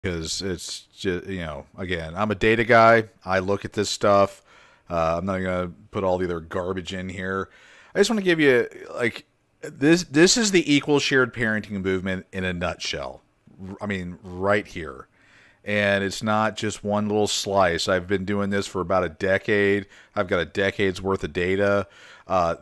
because it's just, again, I'm a data guy. I look at this stuff. I'm not going to put all the other garbage in here. I just want to give you like this is the equal shared parenting movement in a nutshell. I mean, right here. And it's not just one little slice. I've been doing this for about a decade. I've got a decade's worth of data.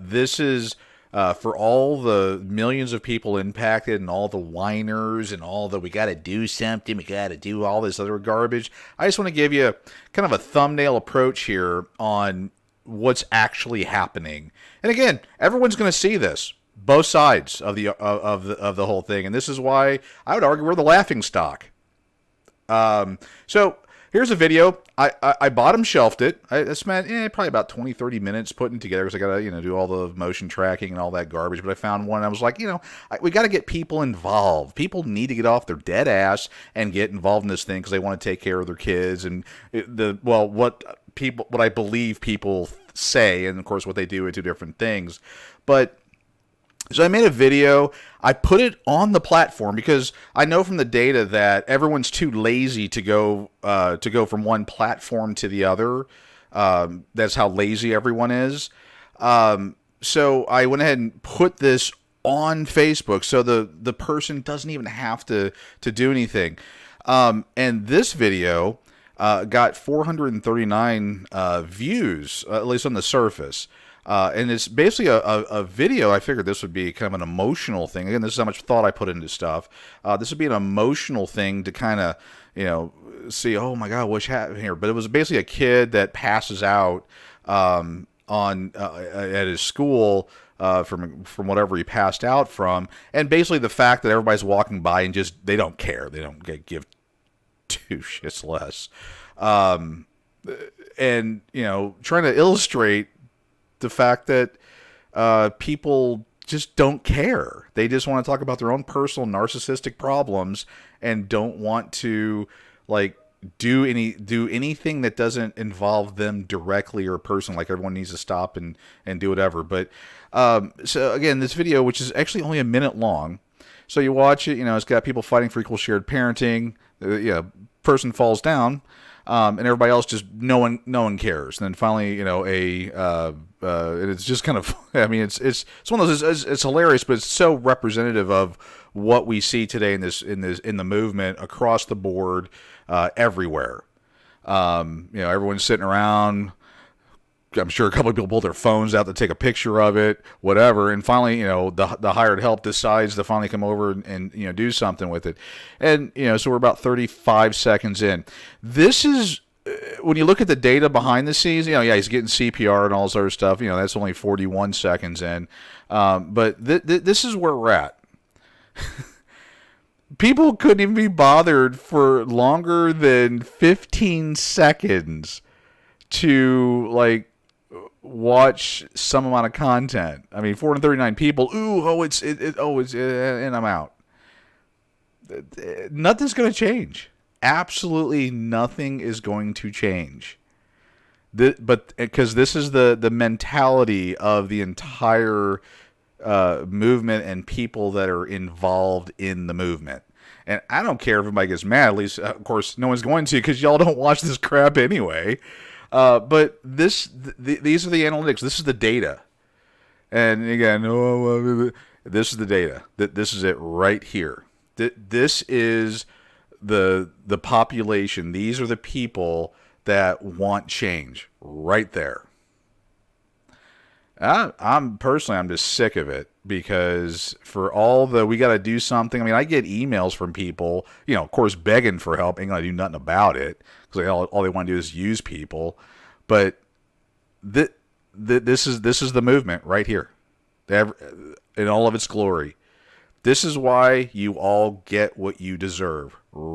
This is for all the millions of people impacted and all the whiners and all the we got to do something, we got to do all this other garbage. I just want to give you kind of a thumbnail approach here on what's actually happening. And again, everyone's going to see this, both sides of the whole thing, and this is why I would argue we're the laughing stock. So here's a video. I bottom shelved it. I spent probably about 20, 30 minutes putting it together because I got to, do all the motion tracking and all that garbage. But I found one. I was like, we got to get people involved. People need to get off their dead ass and get involved in this thing because they want to take care of their kids. And what I believe people say, and of course what they do are two different things. But so I made a video. I put it on the platform because I know from the data that everyone's too lazy to go from one platform to the other. That's how lazy everyone is. So I went ahead and put this on Facebook, so the person doesn't even have to do anything. And this video got 439 views, at least on the surface. And it's basically a video. I figured this would be kind of an emotional thing. Again, this is how much thought I put into stuff. This would be an emotional thing to kind of, see, oh my God, what's happening here? But it was basically a kid that passes out at his school from whatever he passed out from. And basically the fact that everybody's walking by and just, they don't care. They don't give two shits less. And, trying to illustrate the fact that people just don't care. They just want to talk about their own personal narcissistic problems and don't want to do anything that doesn't involve them directly or personally. Like everyone needs to stop and do whatever. But so again, this video, which is actually only a minute long, so you watch it. It's got people fighting for equal shared parenting. Person falls down. And everybody else just no one cares. And then finally, it's just kind of, I mean, it's one of those. It's hilarious, but it's so representative of what we see today in the movement across the board, everywhere. Everyone's sitting around. I'm sure a couple of people pull their phones out to take a picture of it, whatever. And finally, the hired help decides to finally come over and do something with it. And, so we're about 35 seconds in. This is, when you look at the data behind the scenes, he's getting CPR and all this other stuff. That's only 41 seconds in. But this is where we're at. People couldn't even be bothered for longer than 15 seconds to, watch some amount of content. I mean, 439 people. And I'm out. Nothing's going to change. Absolutely nothing is going to change. But because this is the mentality of the entire movement and people that are involved in the movement. And I don't care if everybody gets mad. At least, of course, no one's going to because y'all don't watch this crap anyway. But these are the analytics. This is the data. And again, this is the data. This is it right here. This is the population. These are the people that want change right there. I'm just sick of it because for all we got to do something. I mean, I get emails from people, of course, begging for help. Ain't gonna do nothing about it because all they want to do is use people. But this is the movement right here, in all of its glory. This is why you all get what you deserve.